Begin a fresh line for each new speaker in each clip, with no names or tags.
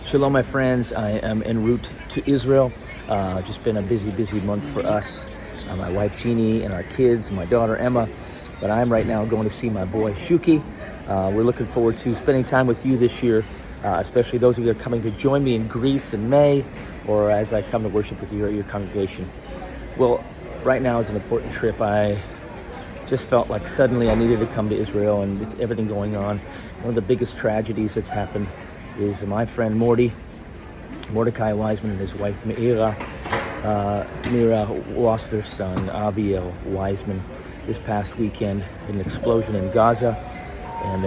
Shalom, my friends. I am en route to Israel. Just been a busy month for us. My wife Jeannie and our kids, and my daughter Emma. But I'm right now going to see my boy Shuki. We're looking forward to spending time with you this year, especially those of you that are coming to join me in Greece in May, or as I come to worship with you at your congregation. Well, right now is an important trip. I just felt like suddenly I needed to come to Israel, and with everything going on, one of the biggest tragedies that's happened is my friend Mordecai Wiseman and his wife Mira lost their son, Aviel Wiseman, this past weekend in an explosion in Gaza. And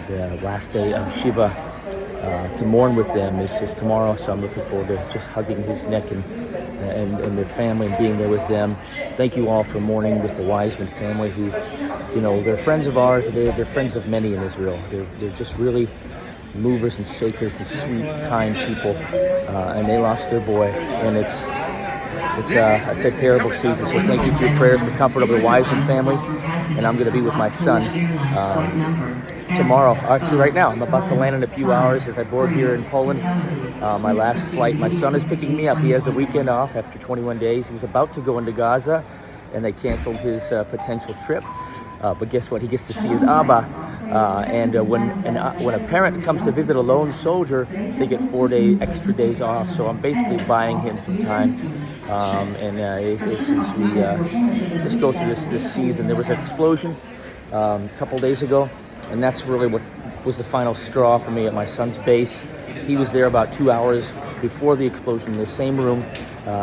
the last day of Shiva to mourn with them is tomorrow, so I'm looking forward to just hugging his neck and their family and being there with them. Thank you all for mourning with the Wiseman family, who, they're friends of ours, but they're friends of many in Israel. They're just really movers and shakers and sweet, kind people, and they lost their boy, and it's a terrible season. So thank you for your prayers for comfort of the Wiseman family. And I'm going to be with my son tomorrow. Actually, right now, I'm about to land in a few hours as I board here in Poland. My last flight. My son is picking me up. He has the weekend off after 21 days. He was about to go into Gaza, and they canceled his potential trip. But guess what? He gets to see his Abba. When a parent comes to visit a lone soldier, they get 4 extra days off. So I'm basically buying him some time. We just go through this season. There was an explosion a couple days ago, and that's really what was the final straw for me at my son's base. He was there about 2 hours before the explosion in the same room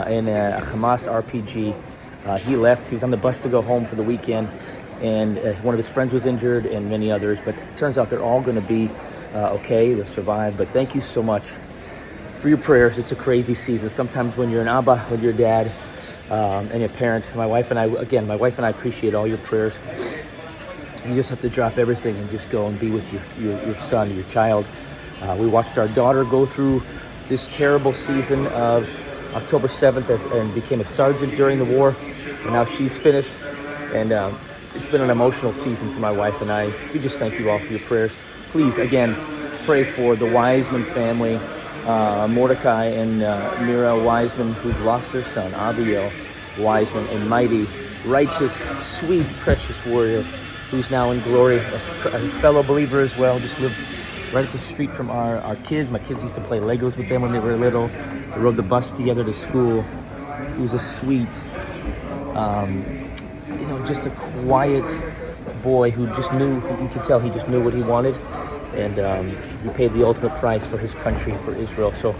in a Hamas RPG. He left. He was on the bus to go home for the weekend, and one of his friends was injured, and many others. But it turns out they're all going to be okay. They'll survive. But thank you so much for your prayers. It's a crazy season. Sometimes when you're an Abba, when you're a dad, and a parent, my wife and I appreciate all your prayers. You just have to drop everything and just go and be with your son, your child. We watched our daughter go through this terrible season of October 7th and became a sergeant during the war, and now she's finished. And it's been an emotional season for my wife and I. We just thank you all for your prayers. Please, again, pray for the Wiseman family, Mordecai and Mira Wiseman, who've lost their son, Aviel Wiseman, a mighty, righteous, sweet, precious warrior who's now in glory, a fellow believer as well. Just lived right up the street from our kids. My kids used to play Legos with them when they were little. They rode the bus together to school. He was a sweet, just a quiet boy who just knew, you could tell he just knew what he wanted. And he paid the ultimate price for his country, for Israel. So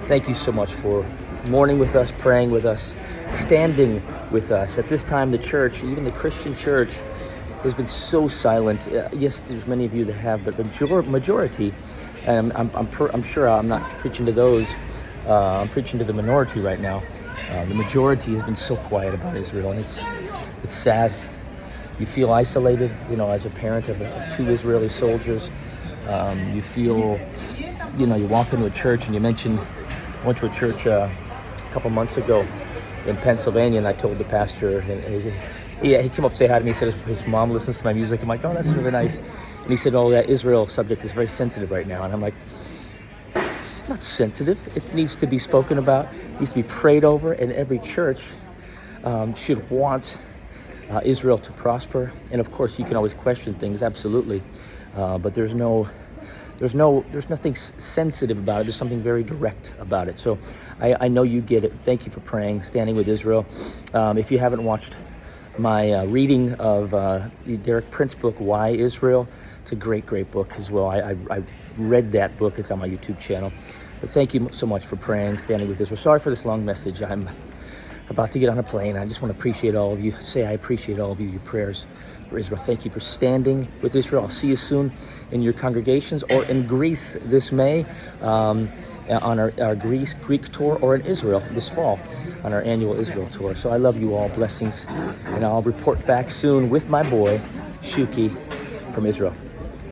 thank you so much for mourning with us, praying with us, standing with us. At this time, the church, even the Christian church, has been so silent. Yes, there's many of you that have, but the majority, and I'm sure I'm not preaching to those. I'm preaching to the minority right now. The majority has been so quiet about Israel, and it's sad. You feel isolated, as a parent of 2 Israeli soldiers. You feel, you walk into a church, and you mentioned, I went to a church a couple months ago in Pennsylvania, and I told the pastor, and he came up to say hi to me. He said his mom listens to my music. I'm like, oh, that's really nice. And he said, oh, that Israel subject is very sensitive right now. And I'm like, it's not sensitive. It needs to be spoken about. It needs to be prayed over. And every church should want Israel to prosper. And of course, you can always question things, absolutely. But there's nothing sensitive about it. There's something very direct about it. So I know you get it. Thank you for praying, standing with Israel. If you haven't watched my reading of the Derek Prince book, Why Israel, it's a great book as well. I read that book. It's on my YouTube channel. But thank you so much for praying, standing with Israel. Sorry for this long message. I'm about to get on a plane. I just want to appreciate all of you. I appreciate all of you, your prayers for Israel. Thank you for standing with Israel. I'll see you soon in your congregations, or in Greece this May on our Greek tour, or in Israel this fall on our annual Israel tour. So I love you all. Blessings. And I'll report back soon with my boy, Shuki, from Israel.